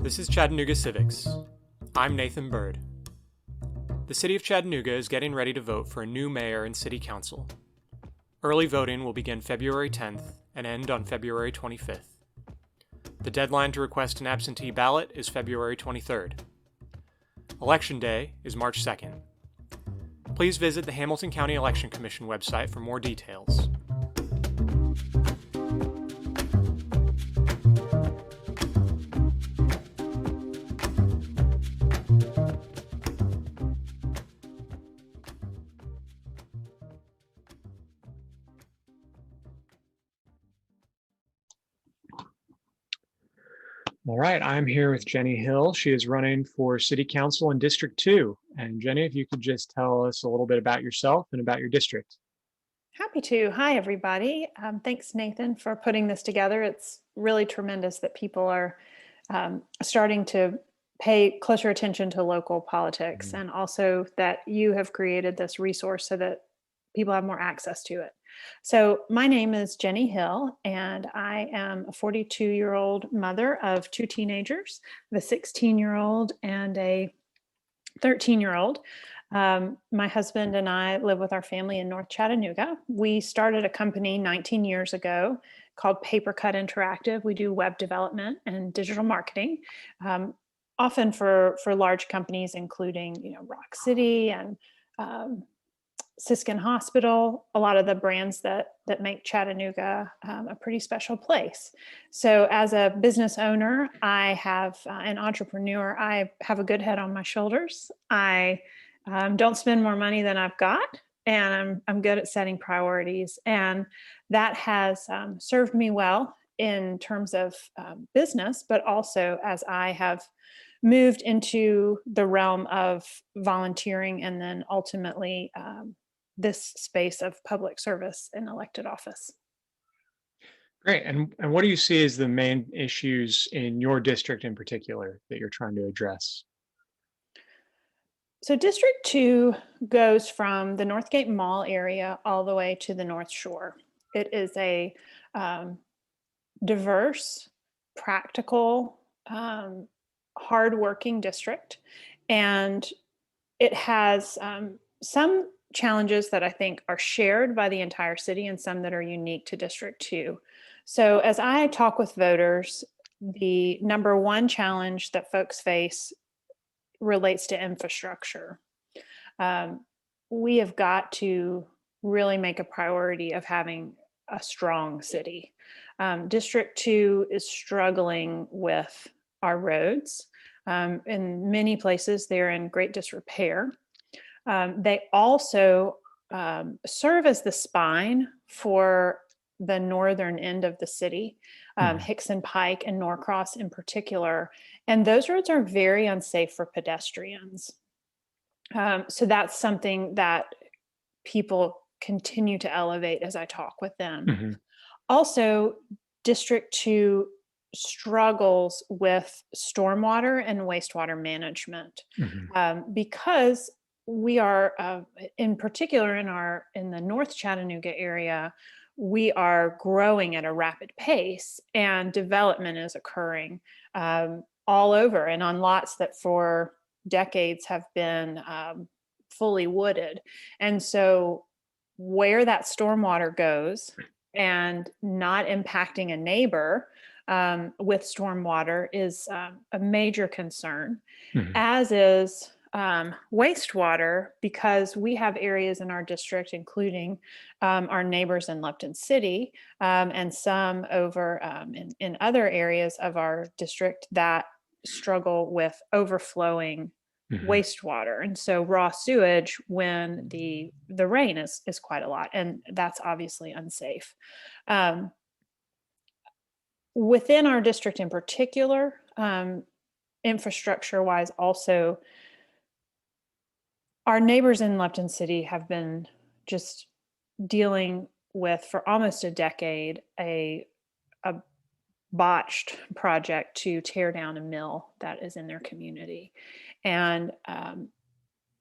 This is Chattanooga Civics. I'm Nathan Bird. The City of Chattanooga is getting ready to vote for a new mayor and city council. Early voting will begin February 10th and end on February 25th. The deadline to request an absentee ballot is February 23rd. Election Day is March 2nd. Please visit the Hamilton County Election Commission website for more details. All right, I'm here with Jenny Hill. She is running for City Council in District 2. And Jenny, if you could just tell us a little bit about yourself and about your district. Happy to. Hi, everybody. Thanks, Nathan, for putting this together. It's really tremendous that people are starting to pay closer attention to local politics, and also that you have created this resource so that people have more access to it. So my name is Jenny Hill, and I am a 42-year-old mother of two teenagers, a 16-year-old and a 13-year-old. My husband and I live with our family in North Chattanooga. We started a company 19 years ago called Paper Cut Interactive. We do web development and digital marketing, often for large companies, including Rock City and Siskin Hospital, a lot of the brands that make Chattanooga a pretty special place. So as a business owner, I have an entrepreneur, I have a good head on my shoulders. I don't spend more money than I've got, and I'm good at setting priorities. And that has served me well in terms of business, but also as I have moved into the realm of volunteering and then ultimately this space of public service in elected office. Great. And what do you see as the main issues in your district in particular that you're trying to address? So District 2 goes from the Northgate Mall area all the way to the North Shore. It is a diverse, practical, hardworking district, and it has some challenges that I think are shared by the entire city and some that are unique to District 2. So as I talk with voters, the number one challenge that folks face relates to infrastructure. We have got to really make a priority of having a strong city. District 2 is struggling with our roads. In many places, they're in great disrepair. They also serve as the spine for the northern end of the city, Hickson Pike and Norcross in particular. And those roads are very unsafe for pedestrians. So that's something that people continue to elevate as I talk with them. Also, District 2 struggles with stormwater and wastewater management because we are, in particular in the North Chattanooga area, we are growing at a rapid pace, and development is occurring all over and on lots that for decades have been fully wooded. And so where that stormwater goes and not impacting a neighbor with stormwater is a major concern, as is wastewater, because we have areas in our district, including our neighbors in Lupton City and some over in other areas of our district that struggle with overflowing wastewater. And so raw sewage when the rain is quite a lot, and that's obviously unsafe. Within our district in particular, infrastructure wise also, our neighbors in Lupton City have been just dealing with, for almost a decade, a botched project to tear down a mill that is in their community. And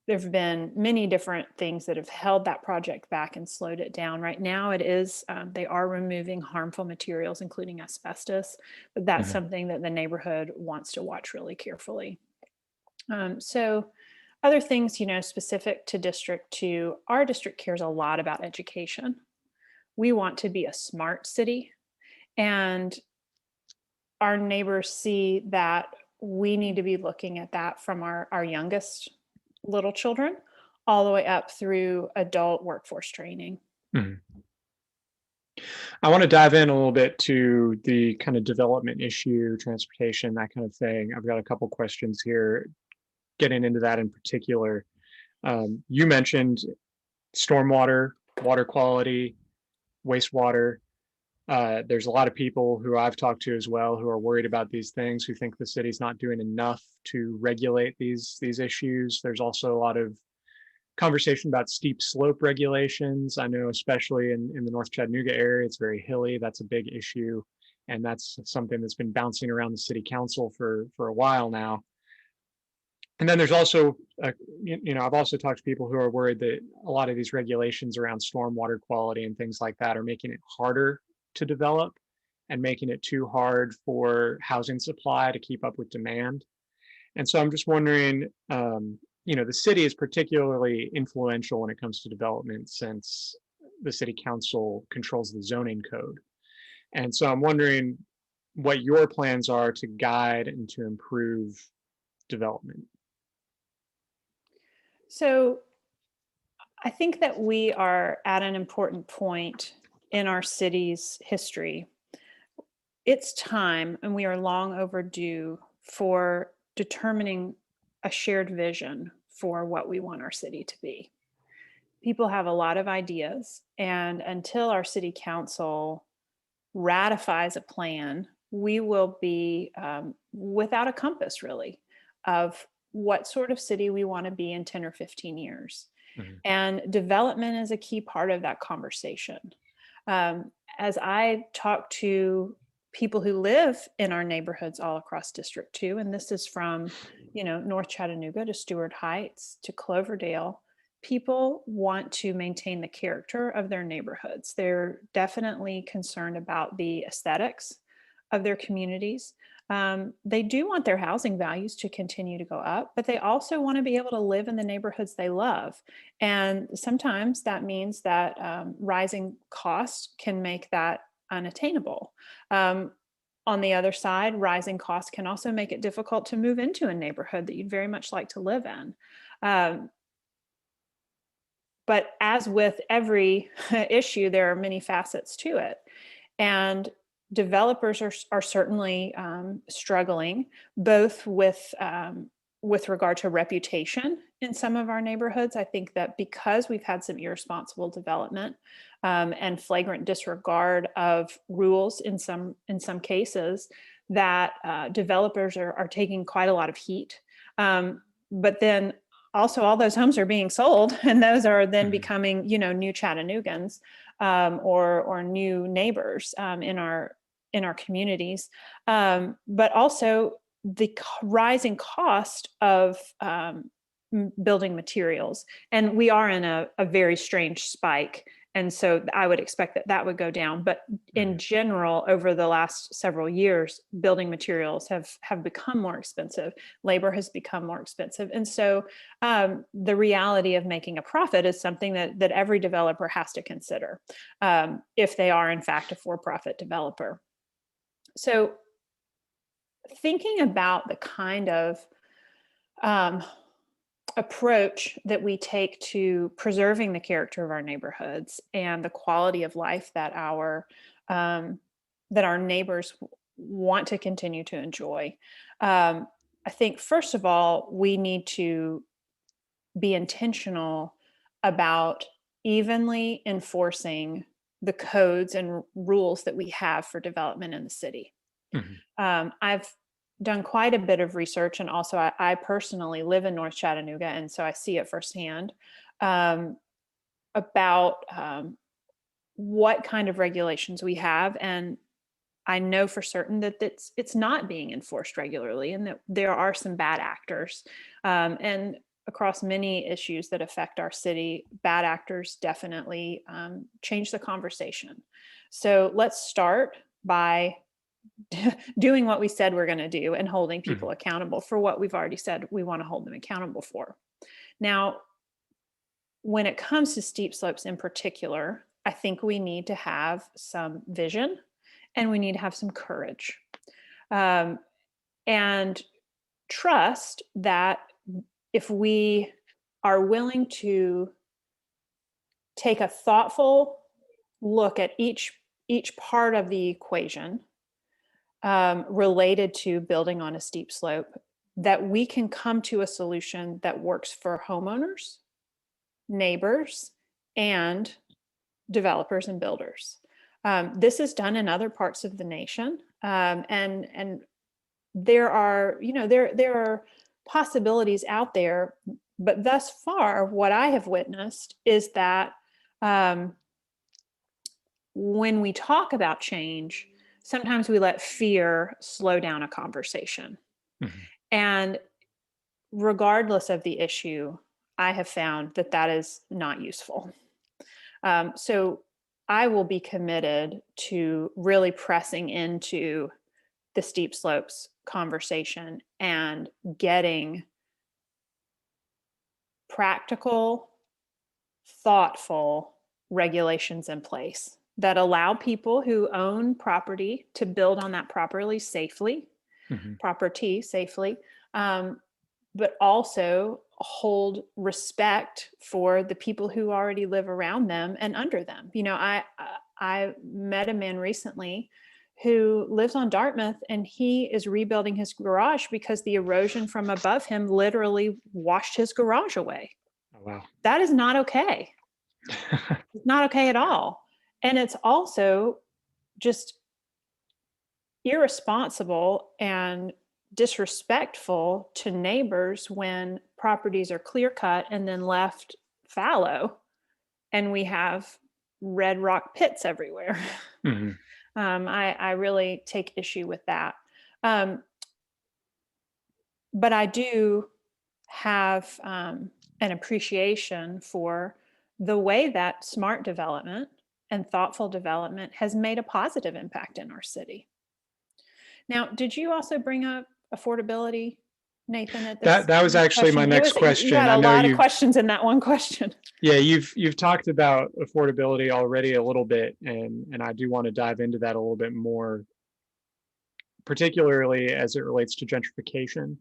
there have been many different things that have held that project back and slowed it down. Right now, it is they are removing harmful materials, including asbestos, but that's Mhm. something that the neighborhood wants to watch really carefully. So other things, specific to District 2, our district cares a lot about education. We want to be a smart city, and our neighbors see that we need to be looking at that from our youngest little children all the way up through adult workforce training. Mhm. I want to dive in a little bit to the kind of development issue, transportation, that kind of thing. I've got a couple questions here, getting into that in particular. You mentioned stormwater, water quality, wastewater. There's a lot of people who I've talked to as well who are worried about these things, who think the city's not doing enough to regulate these issues. There's also a lot of conversation about steep slope regulations. I know, especially in the North Chattanooga area, it's very hilly. That's a big issue. And that's something that's been bouncing around the city council for a while now. And then there's also, I've also talked to people who are worried that a lot of these regulations around stormwater quality and things like that are making it harder to develop and making it too hard for housing supply to keep up with demand. And so I'm just wondering, the city is particularly influential when it comes to development since the city council controls the zoning code. And so I'm wondering what your plans are to guide and to improve development. So I think that we are at an important point in our city's history. It's time, and we are long overdue for determining a shared vision for what we want our city to be. People have a lot of ideas, and until our city council ratifies a plan, we will be without a compass, really, of what sort of city we want to be in 10 or 15 years. Mhm. And development is a key part of that conversation. As I talk to people who live in our neighborhoods all across District 2, and this is from, North Chattanooga to Stewart Heights to Cloverdale, people want to maintain the character of their neighborhoods. They're definitely concerned about the aesthetics of their communities. They do want their housing values to continue to go up, but they also want to be able to live in the neighborhoods they love. And sometimes that means that rising costs can make that unattainable. Um, on the other side, rising costs can also make it difficult to move into a neighborhood that you'd very much like to live in. Um, but as with every issue, there are many facets to it. And developers are certainly struggling, both with regard to reputation in some of our neighborhoods. I think that because we've had some irresponsible development and flagrant disregard of rules in some cases, that developers are taking quite a lot of heat. But then also all those homes are being sold, and those are then Mhm. becoming, new Chattanoogans or new neighbors in our communities. But also the rising cost of building materials, and we are in a very strange spike. And so I would expect that that would go down. But in Mhm. general, over the last several years, building materials have become more expensive. Labor has become more expensive. And so the reality of making a profit is something that every developer has to consider if they are, in fact, a for-profit developer. So thinking about the kind of um, approach that we take to preserving the character of our neighborhoods and the quality of life um, that our neighbors want to continue to enjoy. I think first of all, we need to be intentional about evenly enforcing the codes and rules that we have for development in the city. Mhm. I've done quite a bit of research, and also I personally live in North Chattanooga, and so I see it firsthand um, about what kind of regulations we have, and I know for certain that it's not being enforced regularly, and that there are some bad actors. And across many issues that affect our city, bad actors definitely change the conversation. So let's start by doing what we said we're going to do and holding people accountable for what we've already said we want to hold them accountable for. Now, when it comes to steep slopes in particular, I think we need to have some vision and we need to have some courage, and trust that if we are willing to take a thoughtful look at each part of the equation related to building on a steep slope, that we can come to a solution that works for homeowners, neighbors, and developers and builders. This is done in other parts of the nation, and there are, there are possibilities out there. But thus far, what I have witnessed is that when we talk about change, sometimes we let fear slow down a conversation. And regardless of the issue, I have found that that is not useful. So I will be committed to really pressing into the steep slopes conversation and getting practical, thoughtful regulations in place that allow people who own property to build on that property safely, but also hold respect for the people who already live around them and under them. I met a man recently who lives on Dartmouth, and he is rebuilding his garage because the erosion from above him literally washed his garage away. Oh, wow. That is not okay. It's not okay at all. And it's also just irresponsible and disrespectful to neighbors when properties are clear cut and then left fallow and we have red rock pits everywhere. I really take issue with that. But I do have an appreciation for the way that smart development and thoughtful development has made a positive impact in our city. Now, did you also bring up affordability, Nathan, at this? That was actually my next question. You had a lot of questions in that one question. Yeah, you've talked about affordability already a little bit, and I do want to dive into that a little bit more, particularly as it relates to gentrification.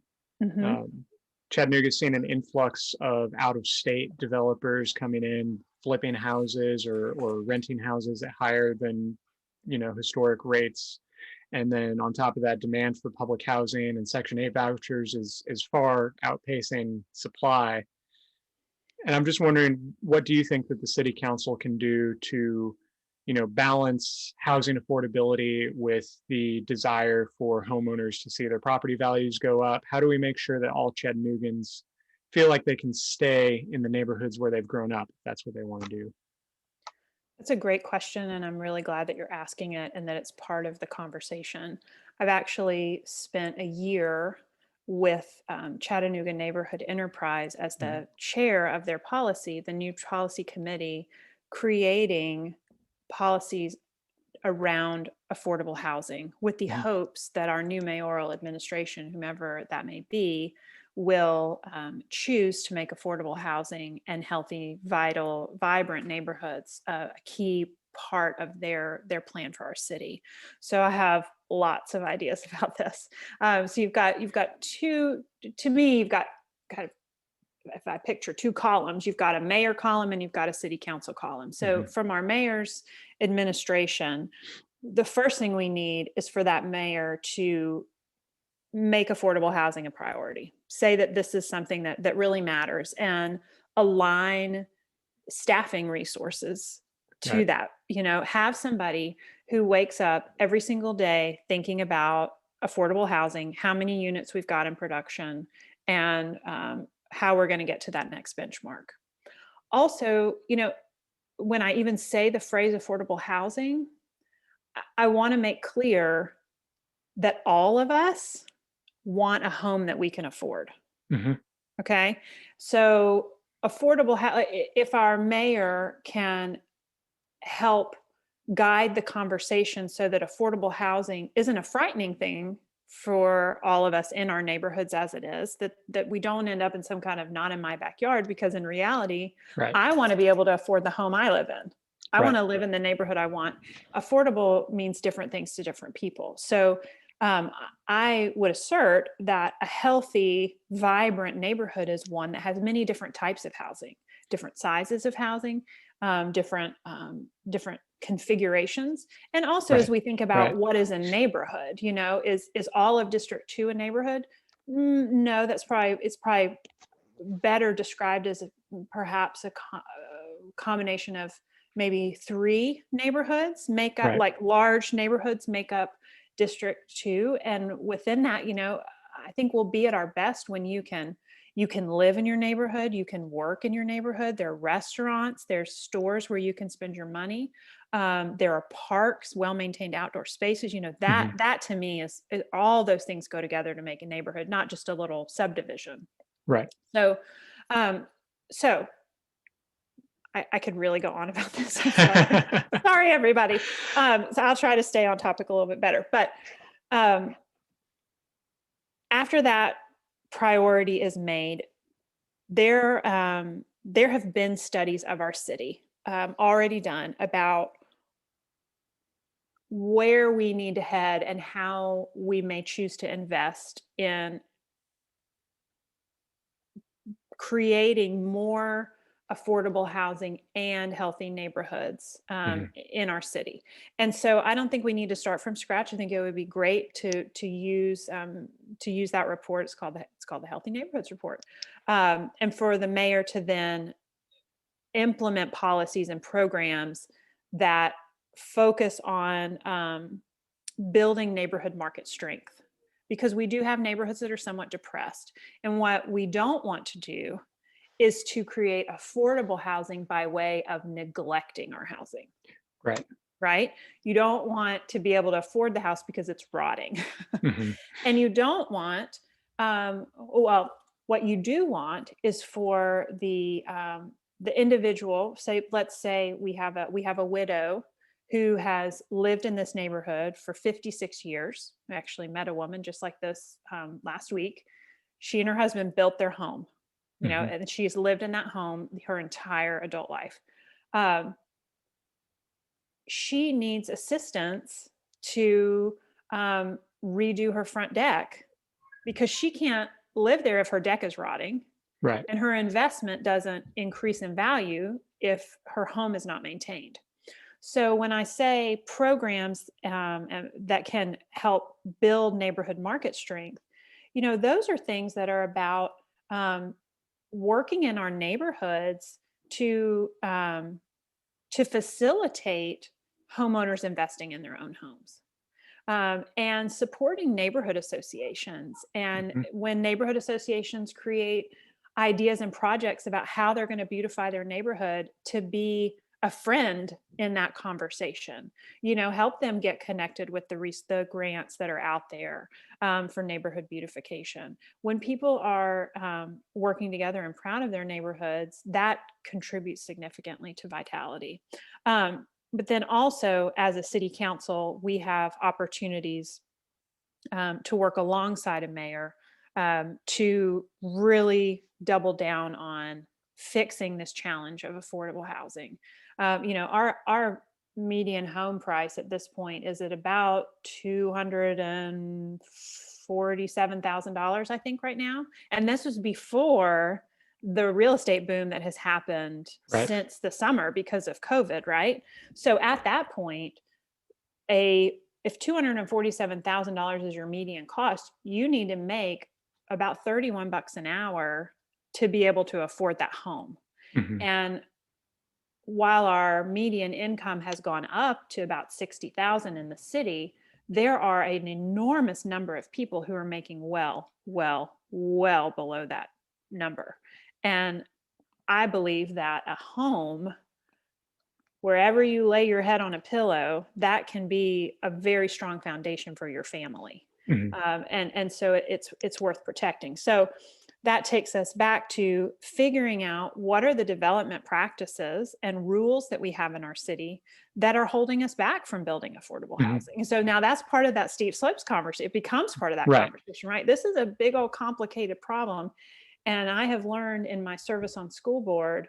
Chattanooga's seen an influx of out-of-state developers coming in, flipping houses or renting houses at higher than historic rates. And then on top of that, demand for public housing and Section 8 vouchers is far outpacing supply. And I'm just wondering, what do you think that the city council can do to, balance housing affordability with the desire for homeowners to see their property values go up? How do we make sure that all Chattanoogans feel like they can stay in the neighborhoods where they've grown up, if that's what they want to do? That's a great question, and I'm really glad that you're asking it and that it's part of the conversation. I've actually spent a year with Chattanooga Neighborhood Enterprise as the chair of their policy, the new policy committee, creating policies around affordable housing with the hopes that our new mayoral administration, whomever that may be, will choose to make affordable housing and healthy, vital, vibrant neighborhoods a key part of their plan for our city. So I have lots of ideas about this. So you've got two, to me, you've got kind of, if I picture two columns, you've got a mayor column and you've got a city council column. So from our mayor's administration, the first thing we need is for that mayor to make affordable housing a priority, say that this is something that really matters, and align staffing resources to that. Have somebody who wakes up every single day thinking about affordable housing, how many units we've got in production, and how we're going to get to that next benchmark. Also, when I even say the phrase affordable housing, I want to make clear that all of us want a home that we can afford. Okay. So if our mayor can help guide the conversation so that affordable housing isn't a frightening thing for all of us in our neighborhoods as it is, that we don't end up in some kind of not in my backyard, because in reality, Right. I want to be able to afford the home I live in. I want Right. to live in the neighborhood I want. Affordable means different things to different people. So I would assert that a healthy, vibrant neighborhood is one that has many different types of housing, different sizes of housing, different configurations. And also, as Right. we think about Right. what is a neighborhood, is all of District 2 a neighborhood? No, it's probably better described as perhaps a combination of maybe 3 neighborhoods make up, Right. like large neighborhoods make up District 2. And within that, I think we'll be at our best when you can live in your neighborhood, you can work in your neighborhood. There are restaurants, there's stores where you can spend your money. There are parks, well-maintained outdoor spaces. That to me is all those things go together to make a neighborhood, not just a little subdivision. Right. So, um, so I could really go on about this. I'm sorry. Sorry, everybody. So I'll try to stay on topic a little bit better. But after that priority is made, there have been studies of our city already done about where we need to head and how we may choose to invest in creating more affordable housing and healthy neighborhoods in our city. And so I don't think we need to start from scratch. I think it would be great to use that report. It's called the Healthy Neighborhoods Report, and for the mayor to then implement policies and programs that focus on building neighborhood market strength, because we do have neighborhoods that are somewhat depressed. And what we don't want to do is to create affordable housing by way of neglecting our housing. Right. Right? You don't want to be able to afford the house because it's rotting. And you don't want, what you do want is for the individual, let's say we have a widow who has lived in this neighborhood for 56 years. I actually met a woman just like this last week. She and her husband built their home, and she's lived in that home her entire adult life. She needs assistance to redo her front deck because she can't live there if her deck is rotting. Right. And her investment doesn't increase in value if her home is not maintained. So when I say programs that can help build neighborhood market strength, those are things that are about working in our neighborhoods to facilitate homeowners investing in their own homes. And supporting neighborhood associations. And when neighborhood associations create ideas and projects about how they're going to beautify their neighborhood, to be a friend in that conversation, help them get connected with the grants that are out there for neighborhood beautification. When people are working together and proud of their neighborhoods, that contributes significantly to vitality. But then also, as a city council, we have opportunities to work alongside a mayor to really double down on fixing this challenge of affordable housing. Our median home price at this point is at about $247,000, I think, right now. And this was before the real estate boom that has happened since the summer because of COVID, right? So at that point, if $247,000 is your median cost, you need to make about $31 an hour to be able to afford that home. And while our median income has gone up to about 60,000 in the city, there are an enormous number of people who are making well below that number. And I believe that a home, wherever you lay your head on a pillow, that can be a very strong foundation for your family. And so it's worth protecting. So that takes us back to figuring out what are the development practices and rules that we have in our city that are holding us back from building affordable housing. And so now that's part of that steep slopes conversation. It becomes part of that Right. conversation, right? This is a big old complicated problem. And I have learned in my service on school board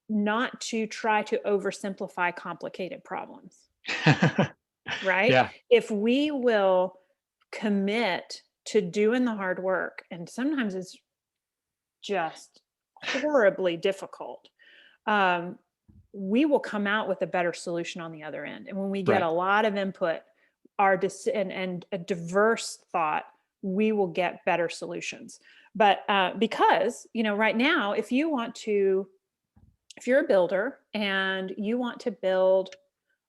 not to try to oversimplify complicated problems, right? Yeah. If we will commit to doing the hard work, and sometimes it's just horribly difficult, we will come out with a better solution on the other end. And when we get Right. a lot of input, and a diverse thought, we will get better solutions. But because, right now, if you're a builder and you want to build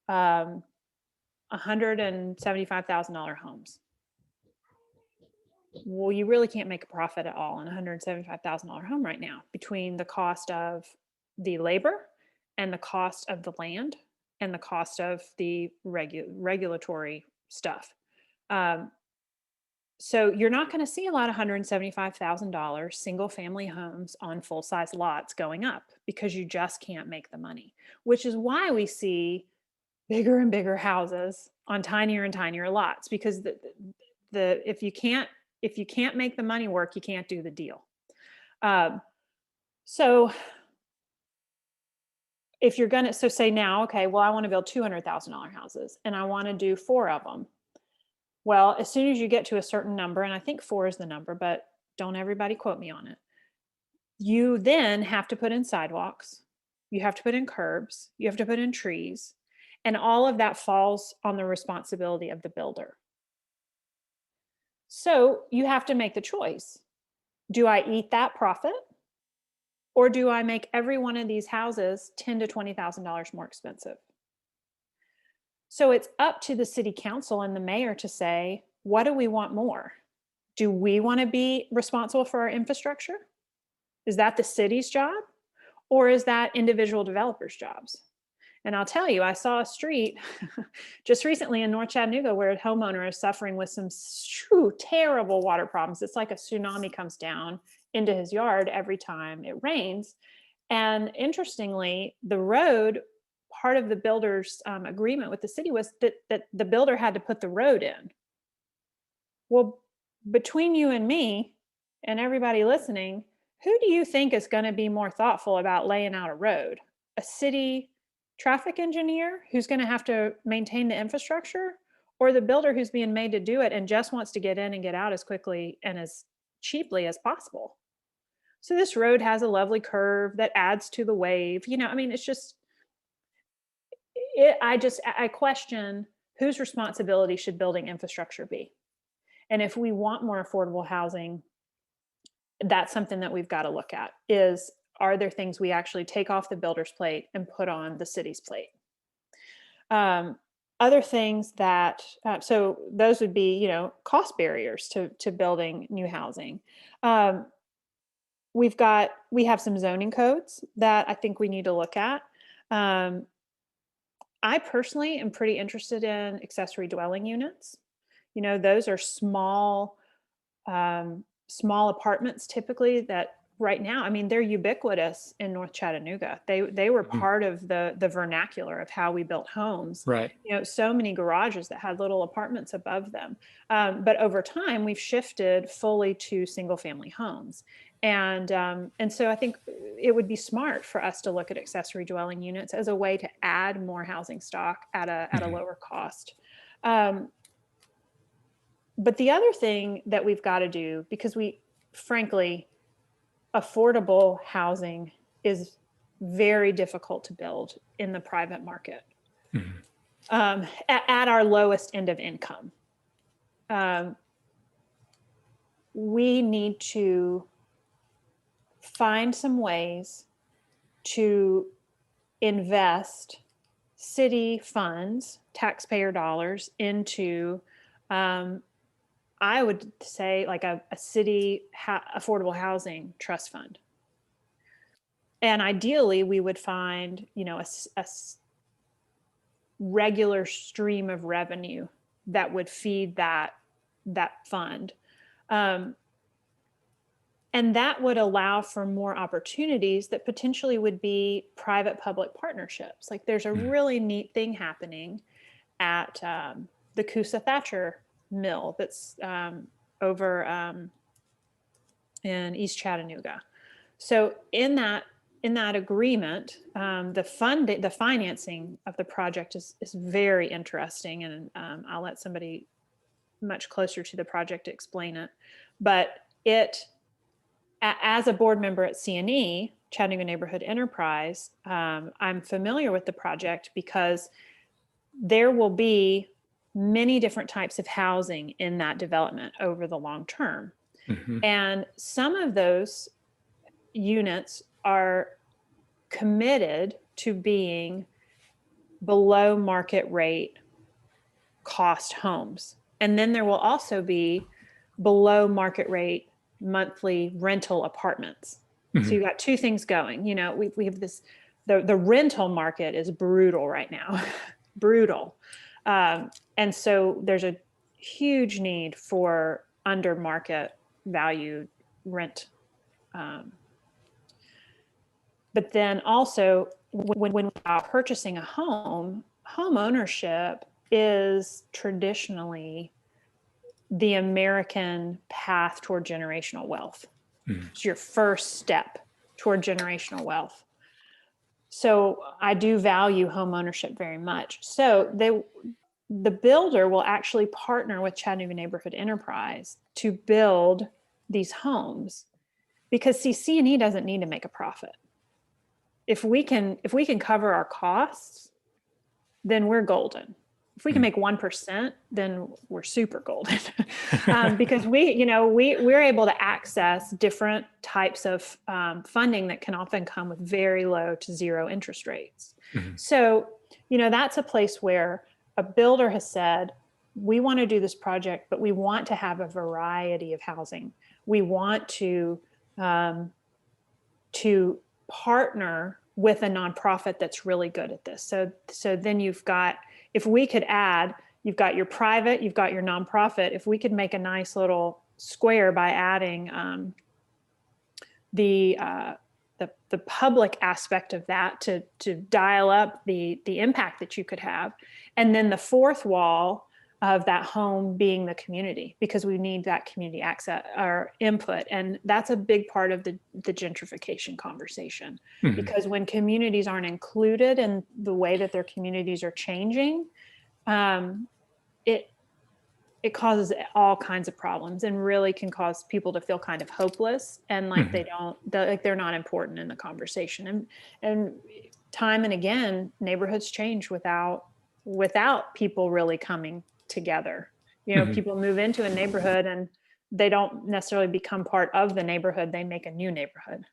$175,000 homes, well, you really can't make a profit at all on a $175,000 home right now, between the cost of the labor and the cost of the land and the cost of the regulatory stuff. So you're not going to see a lot of $175,000 single family homes on full size lots going up, because you just can't make the money, which is why we see bigger and bigger houses on tinier and tinier lots, because if you can't make the money work, you can't do the deal. So if you're going to, say now, okay, well, I want to build $200,000 houses and I want to do 4 of them. Well, as soon as you get to a certain number, and I think 4 is the number, but don't everybody quote me on it, you then have to put in sidewalks, you have to put in curbs, you have to put in trees, and all of that falls on the responsibility of the builder. So you have to make the choice. Do I eat that profit, or do I make every one of these houses $10,000 to $20,000 more expensive? So it's up to the city council and the mayor to say, what do we want more? Do we want to be responsible for our infrastructure? Is that the city's job, or is that individual developers' jobs? And I'll tell you, I saw a street just recently in North Chattanooga where a homeowner is suffering with some terrible water problems. It's like a tsunami comes down into his yard every time it rains. And interestingly, the road, part of the builder's agreement with the city was that the builder had to put the road in. Well, between you and me and everybody listening, who do you think is going to be more thoughtful about laying out a road? A city traffic engineer who's going to have to maintain the infrastructure, or the builder who's being made to do it and just wants to get in and get out as quickly and as cheaply as possible? So this road has a lovely curve that adds to the wave. It's just, I question whose responsibility should building infrastructure be? And if we want more affordable housing, that's something that we've got to look at. Are there things we actually take off the builder's plate and put on the city's plate? Other things that, so those would be, cost barriers to building new housing. We have some zoning codes that I think we need to look at. I personally am pretty interested in accessory dwelling units. Those are small apartments typically that right now, they're ubiquitous in North Chattanooga. They were part of the vernacular of how we built homes. Right. So many garages that had little apartments above them. But over time, we've shifted fully to single family homes. And so I think it would be smart for us to look at accessory dwelling units as a way to add more housing stock at a lower cost. But the other thing that we've got to do, because frankly, affordable housing is very difficult to build in the private market at our lowest end of income. We need to find some ways to invest city funds, taxpayer dollars, into I would say like a city affordable housing trust fund. And ideally we would find, a regular stream of revenue that would feed that fund. And that would allow for more opportunities that potentially would be private-public partnerships. Like there's a really neat thing happening at the Coosa Thatcher mill that's over in East Chattanooga. So in that agreement, the financing of the project is very interesting, and I'll let somebody much closer to the project explain it. But as a board member at CNE, Chattanooga Neighborhood Enterprise, I'm familiar with the project because there will be many different types of housing in that development over the long term. And some of those units are committed to being below market rate cost homes. And then there will also be below market rate monthly rental apartments. So you've got two things going. You know, we have this, the rental market is brutal right now, brutal. And so there's a huge need for under market value rent. But then also when purchasing a home, home ownership is traditionally the American path toward generational wealth. It's your first step toward generational wealth. So I do value home ownership very much. So the builder will actually partner with Chattanooga Neighborhood Enterprise to build these homes, because CNE doesn't need to make a profit. If we can cover our costs, then we're golden. If we can make 1%, then we're super golden. Because we're able to access different types of funding that can often come with very low to zero interest rates. So, that's a place where a builder has said, we want to do this project, but we want to have a variety of housing. We want to partner with a nonprofit that's really good at this. So then you've got, if we could add, you've got your private, you've got your nonprofit. If we could make a nice little square by adding the public aspect of that to dial up the impact that you could have, and then the fourth wall of that home being the community, because we need that community access or input. And that's a big part of the gentrification conversation, because when communities aren't included in the way that their communities are changing, it causes all kinds of problems, and really can cause people to feel kind of hopeless and like they're not important in the conversation. And time and again, neighborhoods change without people really coming together. People move into a neighborhood and they don't necessarily become part of the neighborhood. They make a new neighborhood.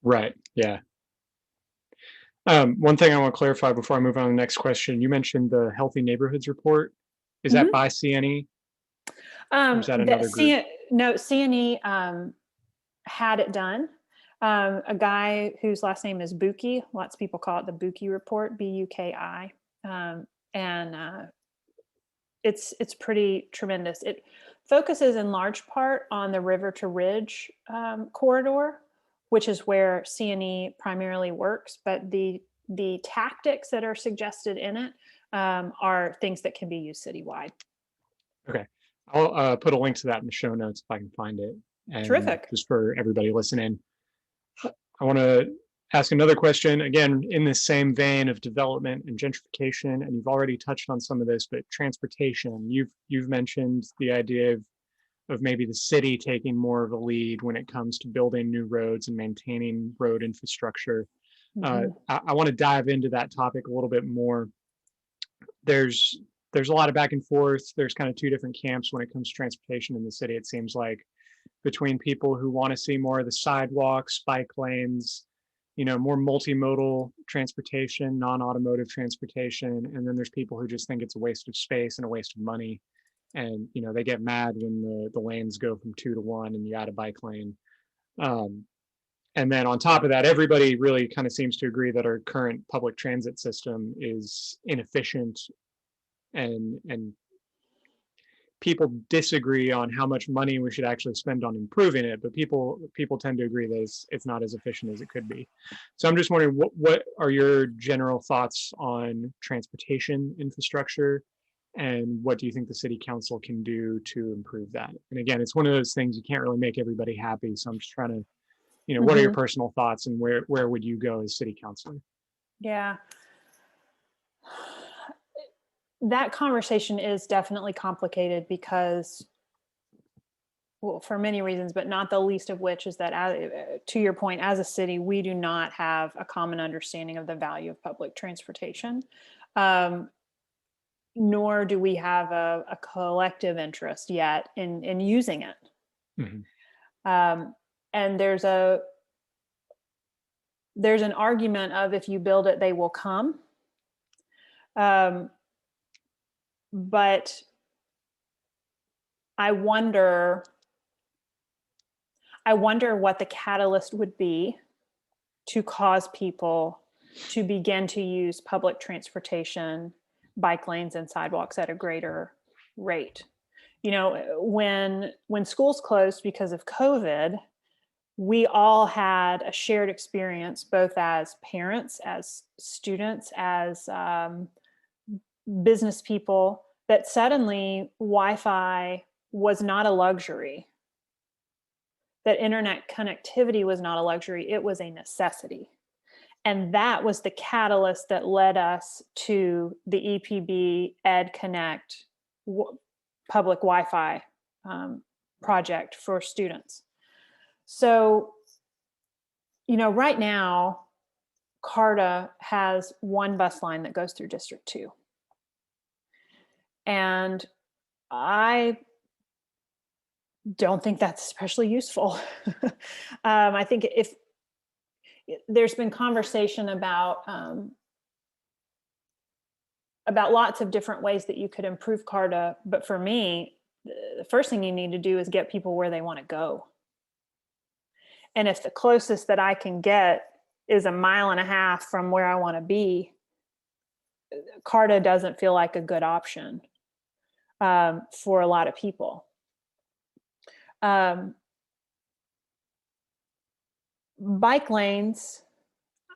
Right. Yeah. One thing I want to clarify before I move on to the next question, you mentioned the Healthy Neighborhoods report. Is that by CNE? Or is that another group? No, CNE had it done. A guy whose last name is Buki, lots of people call it the Buki report, Buki. And it's pretty tremendous. It focuses in large part on the River to Ridge corridor, which is where CNE primarily works. But the tactics that are suggested in it are things that can be used citywide. Okay. I'll put a link to that in the show notes if I can find it. And terrific. Just for everybody listening. I want to ask another question, again, in the same vein of development and gentrification, and you've already touched on some of this, but transportation, you've mentioned the idea of maybe the city taking more of a lead when it comes to building new roads and maintaining road infrastructure. I want to dive into that topic a little bit more. There's a lot of back and forth. There's kind of two different camps when it comes to transportation in the city, it seems like, between people who want to see more of the sidewalks, bike lanes, more multimodal transportation, non-automotive transportation. And then there's people who just think it's a waste of space and a waste of money. And, they get mad when the lanes go from 2 to 1 and you add a bike lane. And then on top of that, everybody really kind of seems to agree that our current public transit system is inefficient and people disagree on how much money we should actually spend on improving it, but people tend to agree that it's not as efficient as it could be. So I'm just wondering, what are your general thoughts on transportation infrastructure, and what do you think the city council can do to improve that? And again, it's one of those things you can't really make everybody happy. So I'm just trying to, what are your personal thoughts, and where would you go as city councilor? Yeah. That conversation is definitely complicated because, well, for many reasons, but not the least of which is that, to your point, as a city, we do not have a common understanding of the value of public transportation, nor do we have a collective interest yet in using it. And there's an argument of, if you build it, they will come. But I wonder what the catalyst would be to cause people to begin to use public transportation, bike lanes, and sidewalks at a greater rate. When schools closed because of COVID, we all had a shared experience, both as parents, as students, as business people, that suddenly Wi-Fi was not a luxury, that internet connectivity was not a luxury, it was a necessity. And that was the catalyst that led us to the EPB Ed Connect public Wi-Fi project for students. So, right now, CARTA has one bus line that goes through District 2. And I don't think that's especially useful. I think if there's been conversation about lots of different ways that you could improve CARTA, but for me, the first thing you need to do is get people where they want to go. And if the closest that I can get is 1.5 miles from where I want to be, CARTA doesn't feel like a good option for a lot of people. Bike lanes,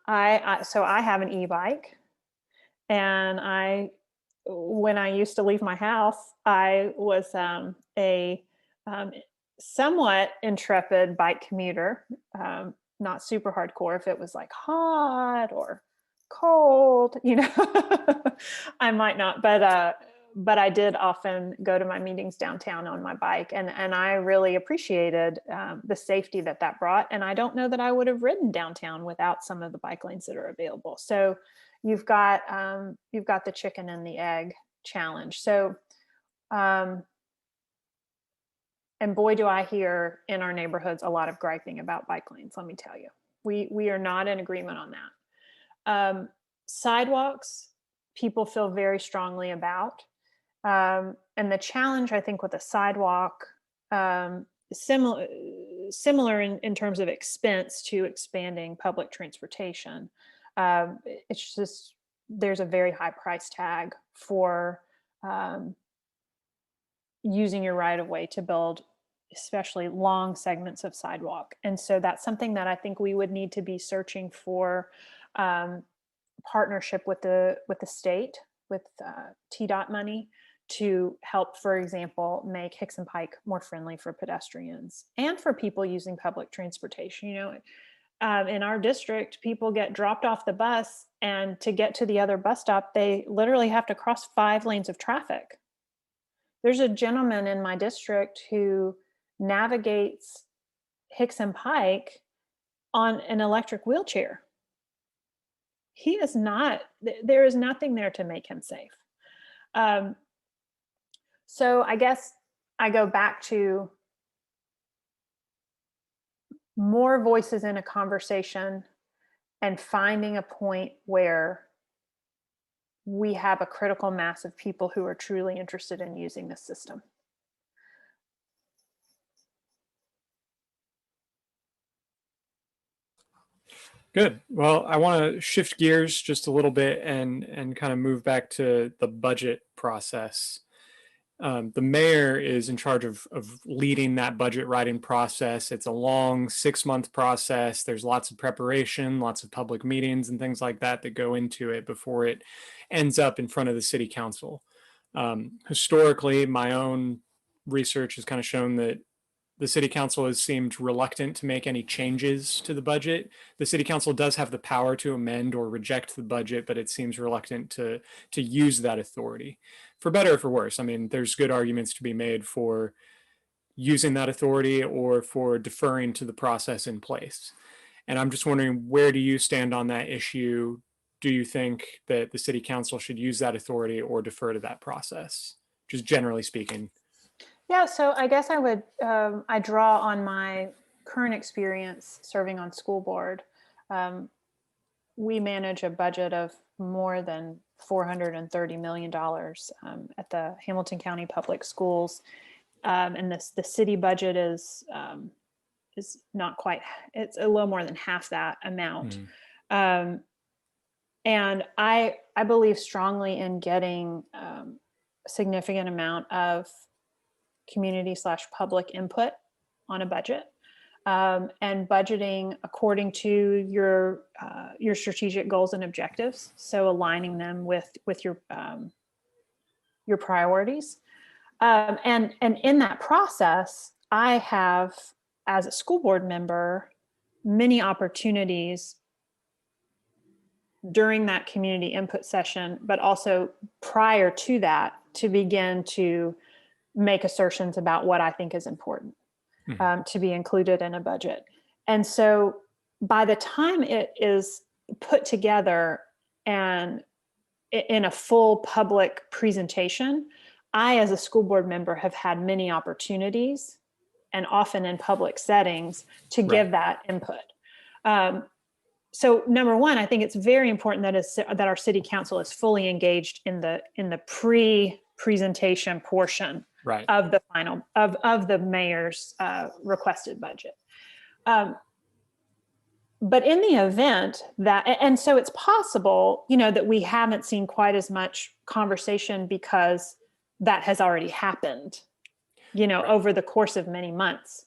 so I have an e-bike, and when I used to leave my house, I was a somewhat intrepid bike commuter, not super hardcore. If it was like hot or cold, I might not, but I did often go to my meetings downtown on my bike, and I really appreciated the safety that brought. And I don't know that I would have ridden downtown without some of the bike lanes that are available. So you've got the chicken and the egg challenge. So, and boy, do I hear in our neighborhoods a lot of griping about bike lanes. Let me tell you, we are not in agreement on that. Sidewalks, people feel very strongly about. And the challenge, I think, with a sidewalk, similar in terms of expense to expanding public transportation. It's just, there's a very high price tag for using your right of way to build, especially long segments of sidewalk. And so that's something that I think we would need to be searching for partnership with the state, with TDOT money, to help, for example, make Hickson Pike more friendly for pedestrians and for people using public transportation. In our district, people get dropped off the bus, and to get to the other bus stop, they literally have to cross 5 lanes of traffic. There's a gentleman in my district who navigates Hickson Pike on an electric wheelchair. There is nothing there to make him safe. So I guess I go back to more voices in a conversation and finding a point where we have a critical mass of people who are truly interested in using this system. Good. Well, I want to shift gears just a little bit and kind of move back to the budget process. The mayor is in charge of leading that budget writing process. It's a long 6-month process. There's lots of preparation, lots of public meetings and things like that that go into it before it ends up in front of the city council. Historically, my own research has kind of shown that the city council has seemed reluctant to make any changes to the budget. The city council does have the power to amend or reject the budget, but it seems reluctant to use that authority, for better or for worse. I mean, there's good arguments to be made for using that authority or for deferring to the process in place. And I'm just wondering, where do you stand on that issue? Do you think that the city council should use that authority or defer to that process, just generally speaking? Yeah, so I guess I would, I draw on my current experience serving on school board. We manage a budget of more than $430 million at the Hamilton County Public Schools. And the city budget is not quite, it's a little more than half that amount. And I believe strongly in getting a significant amount of community/public input on a budget, and budgeting according to your strategic goals and objectives. So aligning them with your priorities, and in that process, I have, as a school board member, many opportunities during that community input session, but also prior to that, to begin to make assertions about what I think is important to be included in a budget. And so by the time it is put together and in a full public presentation, I, as a school board member, have had many opportunities, and often in public settings, to give that input. So number one, I think it's very important that our city council is fully engaged in the pre-presentation portion of the final of the mayor's requested budget. But in the event that, and so it's possible, that we haven't seen quite as much conversation because that has already happened, over the course of many months.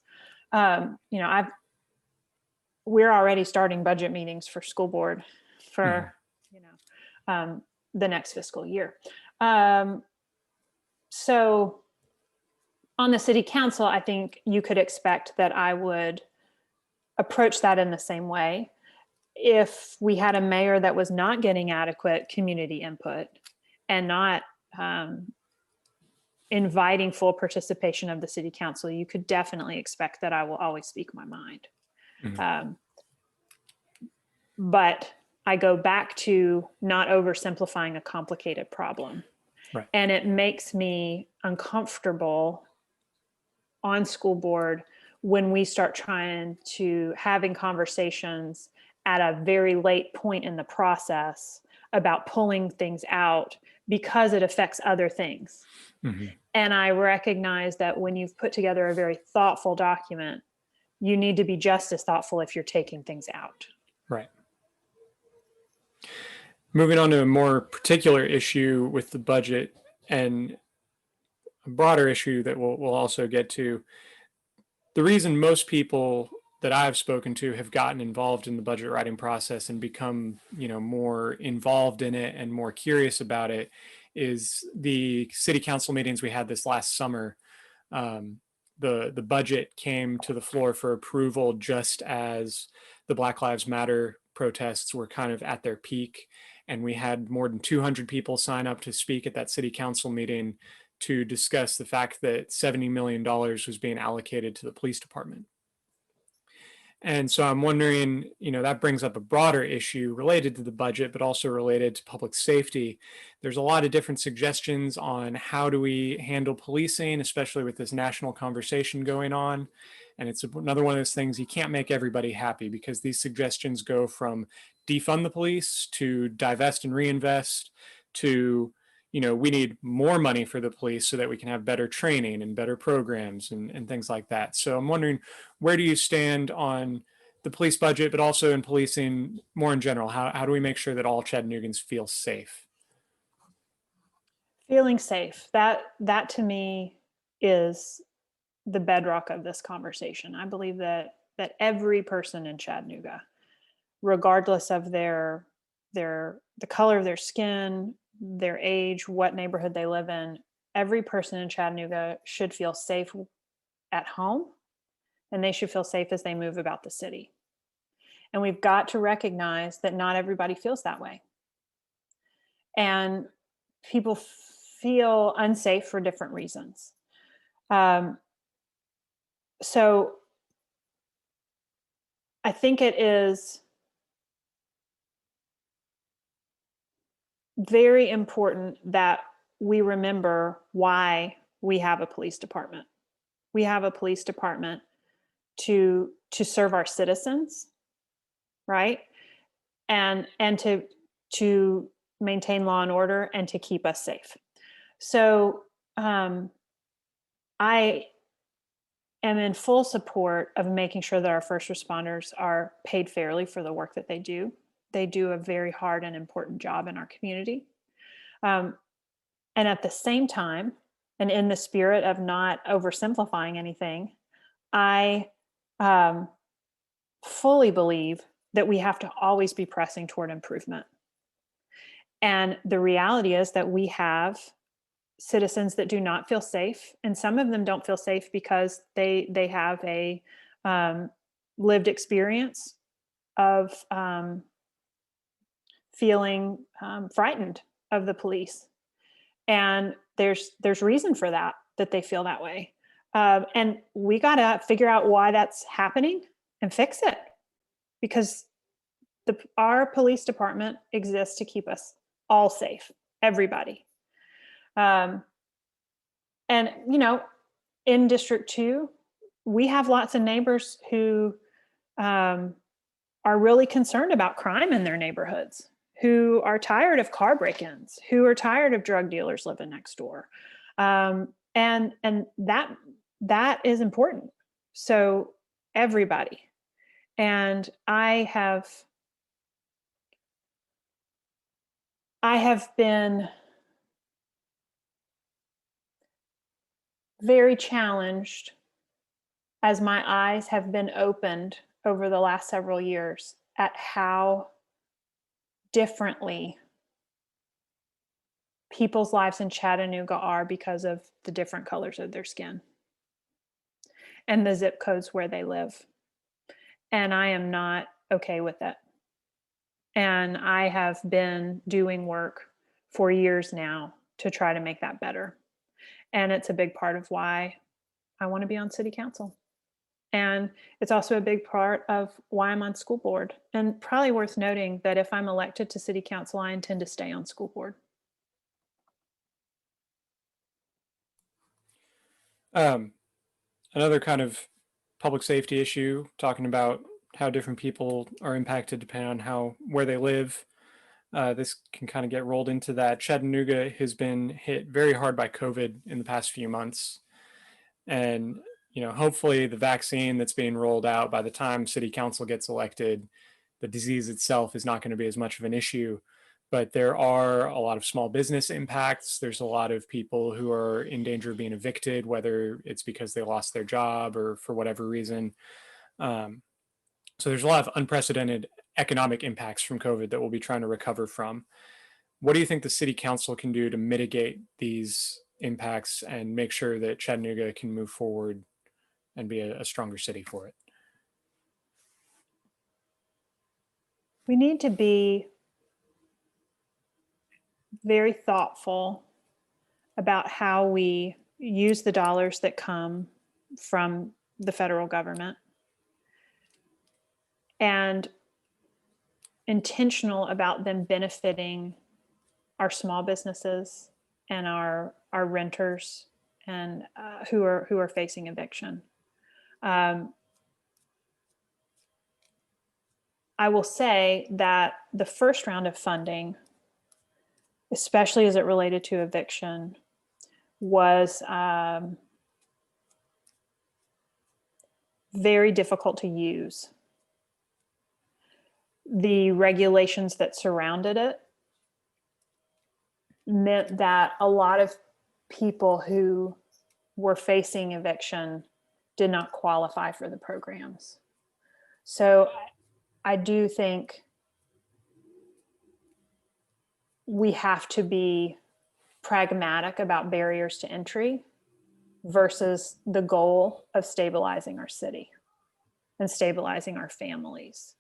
We're already starting budget meetings for school board for, the next fiscal year. So on the city council, I think you could expect that I would approach that in the same way. If we had a mayor that was not getting adequate community input and not inviting full participation of the city council, you could definitely expect that I will always speak my mind. But I go back to not oversimplifying a complicated problem. And it makes me uncomfortable on school board when we start trying to having conversations at a very late point in the process about pulling things out because it affects other things. And I recognize that when you've put together a very thoughtful document, you need to be just as thoughtful if you're taking things out. Right. Moving on to a more particular issue with the budget and a broader issue that we'll also get to. The reason most people that I've spoken to have gotten involved in the budget writing process and become, more involved in it and more curious about it is the city council meetings we had this last summer. The budget came to the floor for approval just as the Black Lives Matter protests were kind of at their peak. And we had more than 200 people sign up to speak at that city council meeting to discuss the fact that $70 million was being allocated to the police department. And so I'm wondering, that brings up a broader issue related to the budget, but also related to public safety. There's a lot of different suggestions on how do we handle policing, especially with this national conversation going on. And it's another one of those things, you can't make everybody happy because these suggestions go from defund the police to divest and reinvest to, we need more money for the police so that we can have better training and better programs and things like that. So I'm wondering, where do you stand on the police budget, but also in policing more in general? How do we make sure that all Chattanoogan's feel safe? Feeling safe, that to me is the bedrock of this conversation. I believe that every person in Chattanooga, regardless of the color of their skin, their age, what neighborhood they live in, every person in Chattanooga should feel safe at home, and they should feel safe as they move about the city. And we've got to recognize that not everybody feels that way. And people feel unsafe for different reasons. So I think it is very important that we remember why we have a police department. We have a police department to serve our citizens, right? And to maintain law and order and to keep us safe. So I am in full support of making sure that our first responders are paid fairly for the work that they do. They do a very hard and important job in our community. And at the same time, and in the spirit of not oversimplifying anything, I fully believe that we have to always be pressing toward improvement. And the reality is that we have citizens that do not feel safe, and some of them don't feel safe because they have a lived experience of feeling frightened of the police, and there's reason for that they feel that way, and we got to figure out why that's happening and fix it, because our police department exists to keep us all safe, everybody. And, in District 2, we have lots of neighbors who are really concerned about crime in their neighborhoods, who are tired of car break-ins, who are tired of drug dealers living next door. And that is important. So everybody. And I have been very challenged as my eyes have been opened over the last several years at how differently people's lives in Chattanooga are because of the different colors of their skin and the zip codes where they live. And I am not okay with it. And I have been doing work for years now to try to make that better. And it's a big part of why I want to be on city council. And it's also a big part of why I'm on school board. And probably worth noting that if I'm elected to city council, I intend to stay on school board. Another kind of public safety issue, talking about how different people are impacted depending on where they live. This can kind of get rolled into that. Chattanooga has been hit very hard by COVID in the past few months. And, hopefully the vaccine that's being rolled out by the time city council gets elected, the disease itself is not going to be as much of an issue. But there are a lot of small business impacts. There's a lot of people who are in danger of being evicted, whether it's because they lost their job or for whatever reason. So there's a lot of unprecedented economic impacts from COVID that we'll be trying to recover from. What do you think the city council can do to mitigate these impacts and make sure that Chattanooga can move forward and be a stronger city for it? We need to be very thoughtful about how we use the dollars that come from the federal government, and intentional about them benefiting our small businesses and our renters and who are facing eviction. I will say that the first round of funding, especially as it related to eviction, was very difficult to use. The regulations that surrounded it meant that a lot of people who were facing eviction did not qualify for the programs. So I do think we have to be pragmatic about barriers to entry versus the goal of stabilizing our city and stabilizing our families.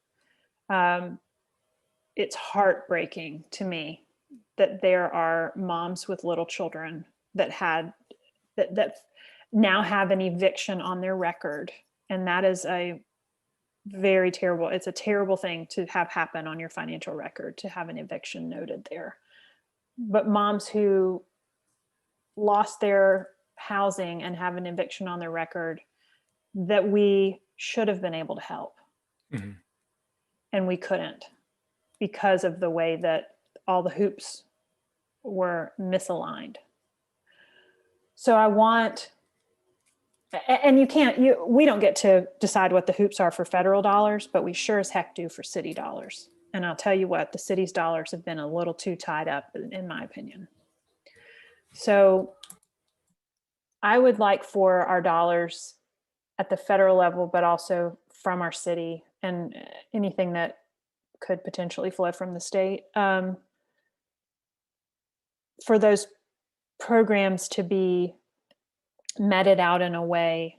It's heartbreaking to me that there are moms with little children that now have an eviction on their record. And that is a very terrible, it's a terrible thing to have happen on your financial record, to have an eviction noted there. But moms who lost their housing and have an eviction on their record, that we should have been able to help. Mm-hmm. And we couldn't, because of the way that all the hoops were misaligned. So I want, and we don't get to decide what the hoops are for federal dollars, but we sure as heck do for city dollars. And I'll tell you what, the city's dollars have been a little too tied up, in my opinion. So I would like for our dollars at the federal level, but also from our city and anything that could potentially flow from the state, for those programs to be meted out in a way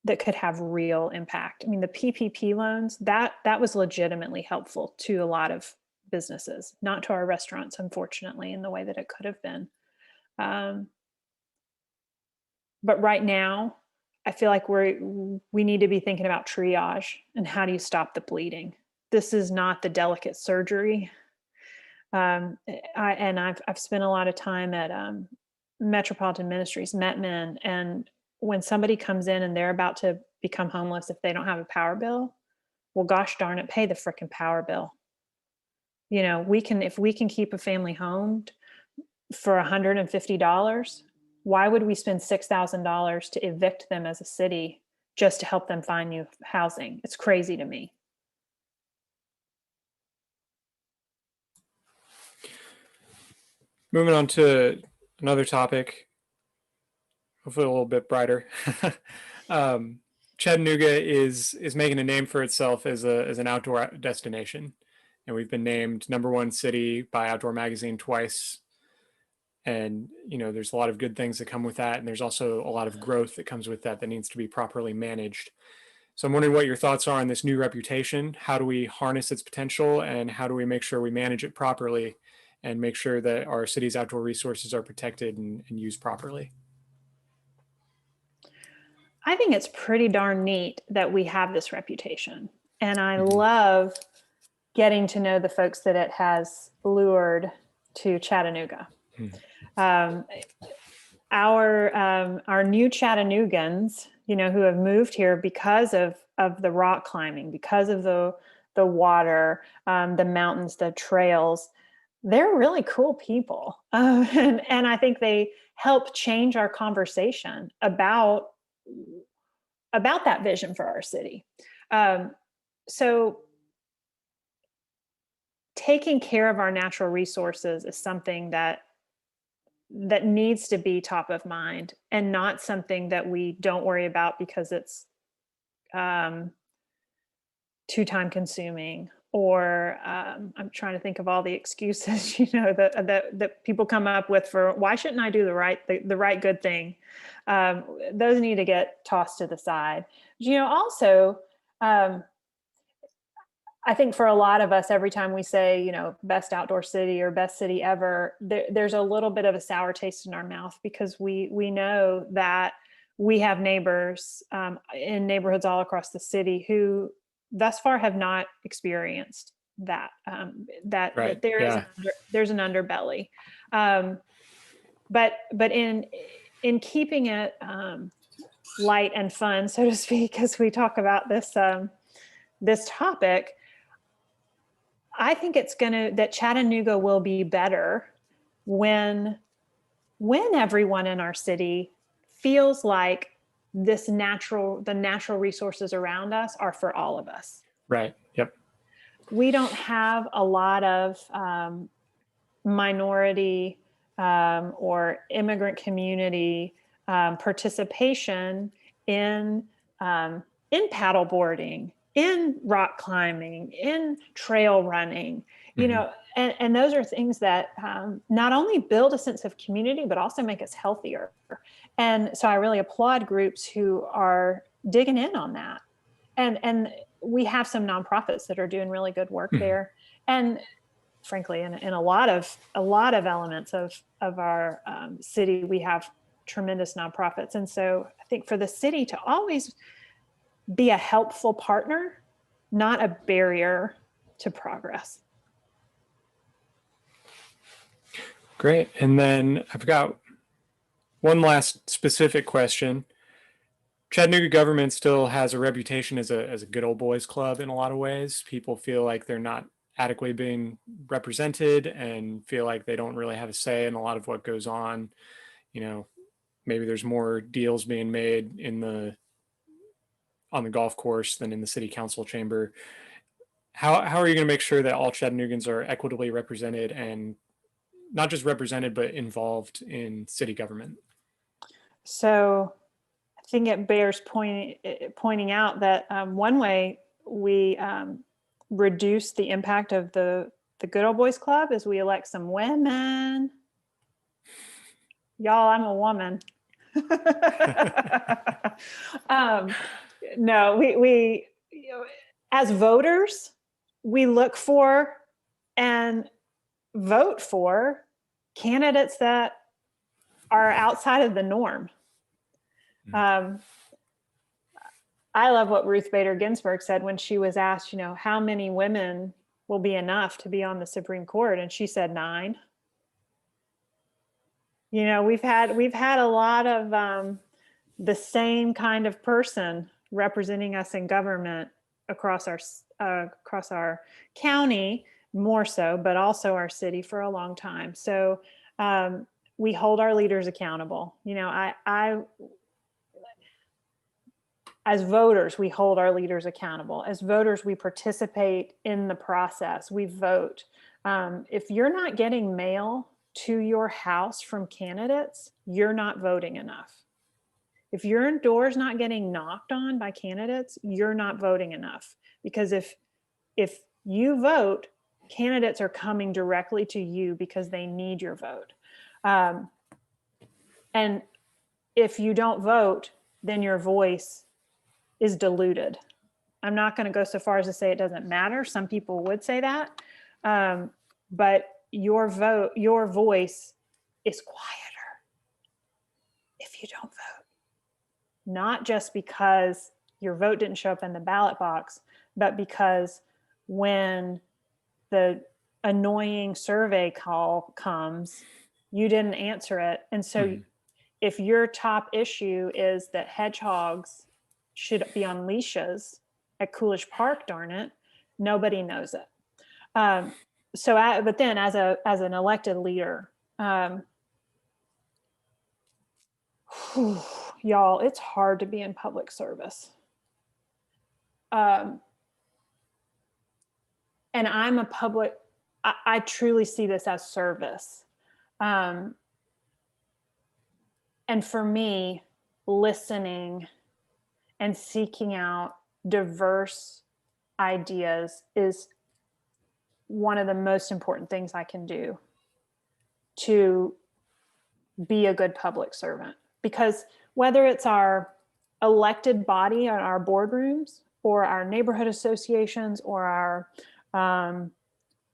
that could have real impact. I mean, the PPP loans, that was legitimately helpful to a lot of businesses, not to our restaurants, unfortunately, in the way that it could have been. But right now, I feel like we need to be thinking about triage and how do you stop the bleeding? This is not the delicate surgery. I've spent a lot of time at Metropolitan Ministries, MetMen, and when somebody comes in and they're about to become homeless if they don't have a power bill, well, gosh darn it, pay the frickin' power bill. You know, if we can keep a family homed for $150, why would we spend $6,000 to evict them as a city just to help them find new housing? It's crazy to me. Moving on to another topic, hopefully a little bit brighter. Chattanooga is making a name for itself as an outdoor destination, and we've been named #1 city by Outdoor Magazine twice. And there's a lot of good things that come with that, and there's also a lot of growth that comes with that needs to be properly managed. So I'm wondering what your thoughts are on this new reputation. How do we harness its potential, and how do we make sure we manage it properly and make sure that our city's outdoor resources are protected and used properly? I think it's pretty darn neat that we have this reputation. And I love getting to know the folks that it has lured to Chattanooga. Our new Chattanoogans, who have moved here because of the rock climbing, because of the water, the mountains, the trails, they're really cool people. And I think they help change our conversation about that vision for our city. So taking care of our natural resources is something that needs to be top of mind, and not something that we don't worry about because it's too time consuming, or I'm trying to think of all the excuses, that people come up with for why shouldn't I do the right good thing. Those need to get tossed to the side. Also, I think for a lot of us, every time we say, best outdoor city or best city ever, there's a little bit of a sour taste in our mouth, because we know that we have neighbors in neighborhoods all across the city who thus far have not experienced that, that there's an underbelly. But in keeping it light and fun, so to speak, as we talk about this topic, I think that Chattanooga will be better when everyone in our city feels like the natural resources around us are for all of us. Right. Yep. We don't have a lot of minority or immigrant community participation in paddle boarding, in rock climbing, in trail running, you know, and those are things that not only build a sense of community, but also make us healthier. And so I really applaud groups who are digging in on that. And we have some nonprofits that are doing really good work there. And frankly, in a lot of elements of our city, we have tremendous nonprofits. And so I think for the city to always be a helpful partner, not a barrier to progress. Great. And then I've got one last specific question. Chattanooga government still has a reputation as a good old boys club in a lot of ways. People feel like they're not adequately being represented and feel like they don't really have a say in a lot of what goes on. You know, maybe there's more deals being made on the golf course than in the city council chamber. How are you going to make sure that all Chattanoogans are equitably represented, and not just represented, but involved in city government? So I think it bears pointing out that one way we reduce the impact of the Good Old Boys Club is we elect some women. Y'all, I'm a woman. No, we you know, as voters, we look for and vote for candidates that are outside of the norm. I love what Ruth Bader Ginsburg said when she was asked, you know, how many women will be enough to be on the Supreme Court, and she said 9. You know, we've had a lot of the same kind of person representing us in government across our county, more so, but also our city for a long time. So we hold our leaders accountable. You know, I as voters, we hold our leaders accountable. As voters, we participate in the process. We vote. If you're not getting mail to your house from candidates, you're not voting enough. If your door's not getting knocked on by candidates, you're not voting enough. Because if you vote, candidates are coming directly to you because they need your vote. And if you don't vote, then your voice is diluted. I'm not going to go so far as to say it doesn't matter. Some people would say that. But your voice is quieter if you don't vote. Not just because your vote didn't show up in the ballot box, but because when the annoying survey call comes, you didn't answer it. And so if your top issue is that hedgehogs should be on leashes at Coolidge Park, darn it, nobody knows it. But then as an elected leader, y'all, it's hard to be in public service. And I truly see this as service. And for me, listening and seeking out diverse ideas is one of the most important things I can do to be a good public servant. Because whether it's our elected body in our boardrooms or our neighborhood associations or our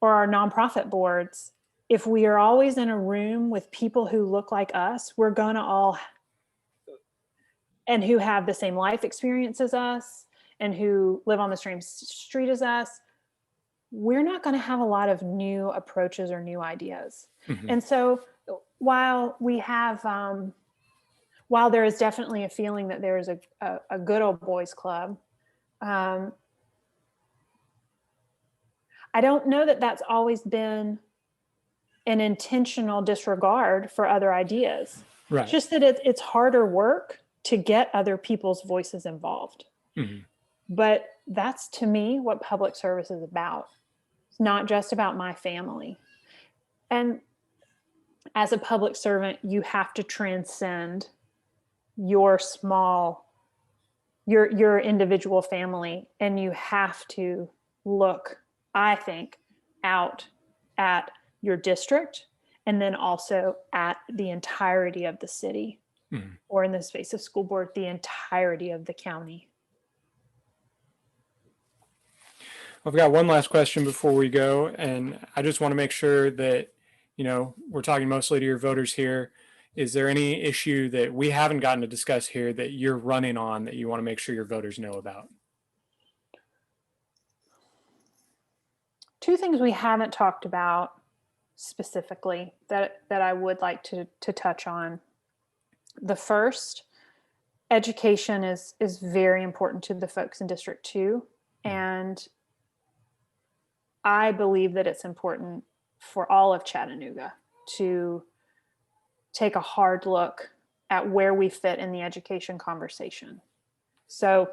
nonprofit boards, if we are always in a room with people who look like us, we're gonna all, and who have the same life experience as us and who live on the same street as us, we're not going to have a lot of new approaches or new ideas. And so while we have, while there is definitely a feeling that there is a good old boys club, I don't know that that's always been an intentional disregard for other ideas. Right. It's just that it's harder work to get other people's voices involved. But that's, to me, what public service is about. It's not just about my family. And as a public servant, you have to transcend your your individual family, and you have to look, I think, out at your district, and then also at the entirety of the city, or in the space of school board, the entirety of the county. I've got one last question before we go, and I just want to make sure that, we're talking mostly to your voters here. Is there any issue that we haven't gotten to discuss here that you're running on that you want to make sure your voters know about? Two things we haven't talked about specifically that I would like to touch on. The first, education is very important to the folks in District 2, and I believe that it's important for all of Chattanooga to take a hard look at where we fit in the education conversation. So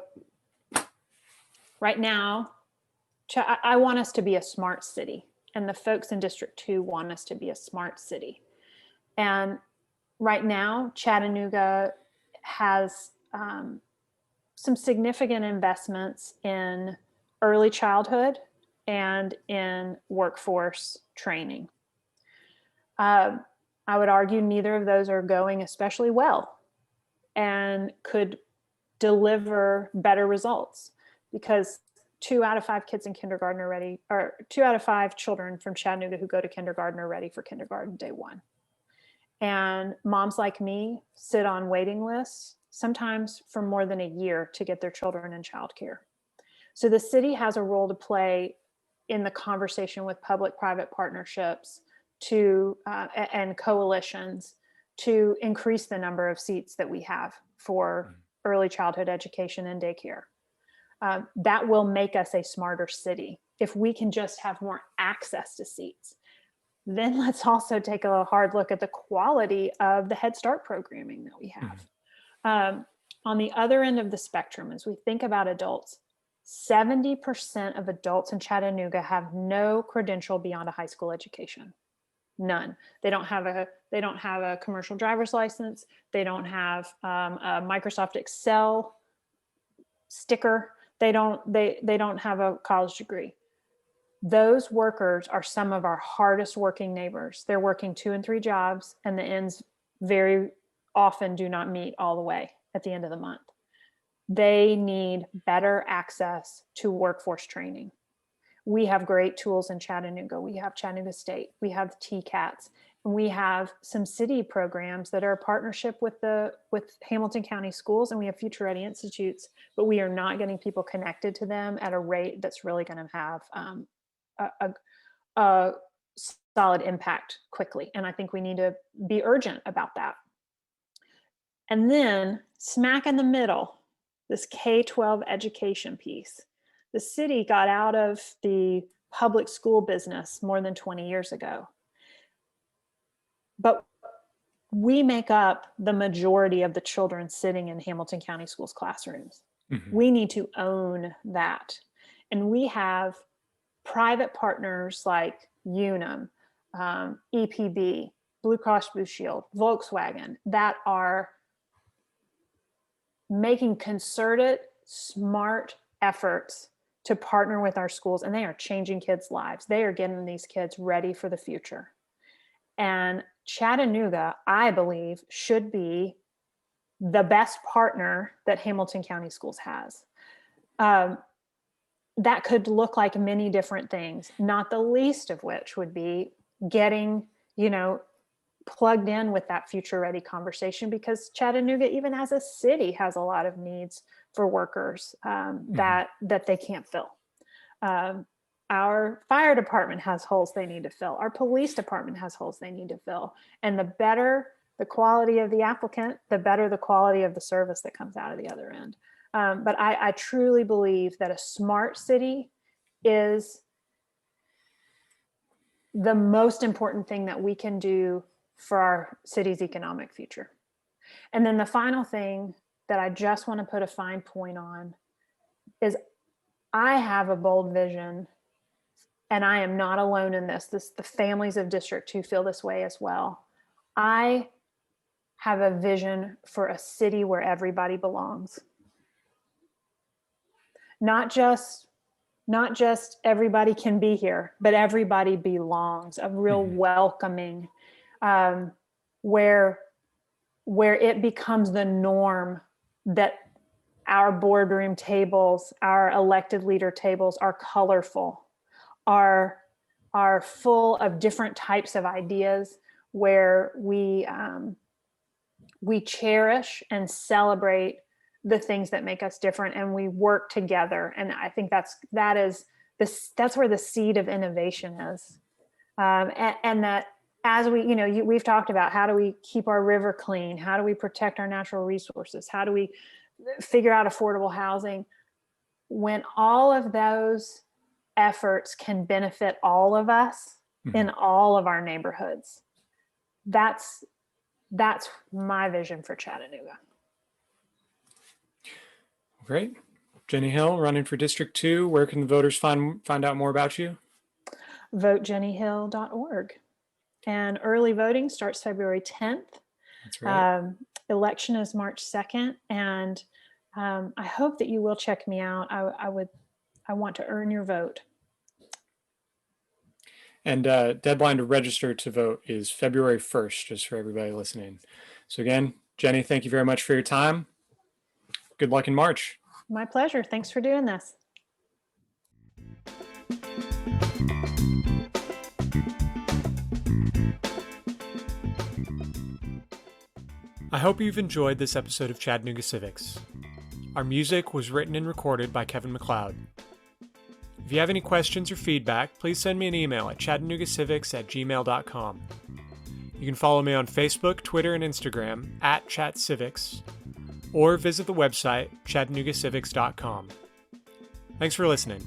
right now, I want us to be a smart city, and the folks in District 2 want us to be a smart city. And right now, Chattanooga has some significant investments in early childhood and in workforce training. I would argue neither of those are going especially well and could deliver better results, because 2 out of 5 kids in kindergarten are ready, or 2 out of 5 children from Chattanooga who go to kindergarten are ready for kindergarten day 1. And moms like me sit on waiting lists, sometimes for more than a year, to get their children in childcare. So the city has a role to play in the conversation with public-private partnerships and coalitions to increase the number of seats that we have for early childhood education and daycare. That will make us a smarter city if we can just have more access to seats. Then let's also take a hard look at the quality of the Head Start programming that we have. On the other end of the spectrum, as we think about adults, 70% of adults in Chattanooga have no credential beyond a high school education. None. They don't have a commercial driver's license. They don't have a Microsoft Excel sticker. They don't have a college degree. Those workers are some of our hardest working neighbors. They're working 2 and 3 jobs, and the ends very often do not meet all the way at the end of the month. They need better access to workforce training. We have great tools in Chattanooga. We have Chattanooga State. We have TCATs. And we have some city programs that are a partnership with Hamilton County Schools, and we have Future Ready Institutes, but we are not getting people connected to them at a rate that's really going to have a solid impact quickly. And I think we need to be urgent about that. And then smack in the middle, this K-12 education piece. The city got out of the public school business more than 20 years ago. But we make up the majority of the children sitting in Hamilton County Schools classrooms. We need to own that. And we have private partners like Unum, EPB, Blue Cross Blue Shield, Volkswagen, that are making concerted, smart efforts to partner with our schools, and they are changing kids' lives. They are getting these kids ready for the future. And Chattanooga, I believe, should be the best partner that Hamilton County Schools has. That could look like many different things, not the least of which would be getting, plugged in with that future ready conversation, because Chattanooga, even as a city, has a lot of needs for workers that they can't fill. Our fire department has holes they need to fill. Our police department has holes they need to fill. And the better the quality of the applicant, the better the quality of the service that comes out of the other end. But I truly believe that a smart city is the most important thing that we can do for our city's economic future. And then the final thing that I just want to put a fine point on is I have a bold vision, and I am not alone in this. The families of District 2 feel this way as well. I have a vision for a city where everybody belongs. Not just everybody can be here, but everybody belongs. A real welcoming, where it becomes the norm that our boardroom tables, our elected leader tables are colorful, are full of different types of ideas, where we cherish and celebrate the things that make us different, and we work together. And I think that's where the seed of innovation is. And that, as we've talked about, how do we keep our river clean? How do we protect our natural resources? How do we figure out affordable housing? When all of those efforts can benefit all of us in all of our neighborhoods, that's my vision for Chattanooga. Great. Jenny Hill, running for District 2. Where can the voters find out more about you? VoteJennyHill.org. And early voting starts February 10th. That's right. Election is March 2nd. And I hope that you will check me out. I want to earn your vote. And deadline to register to vote is February 1st, just for everybody listening. So again, Jenny, thank you very much for your time. Good luck in March. My pleasure. Thanks for doing this. I hope you've enjoyed this episode of Chattanooga Civics. Our music was written and recorded by Kevin MacLeod. If you have any questions or feedback, please send me an email at chattanoogacivics@gmail.com. You can follow me on Facebook, Twitter, and Instagram @ChatCivics, or visit the website chattanoogacivics.com. Thanks for listening.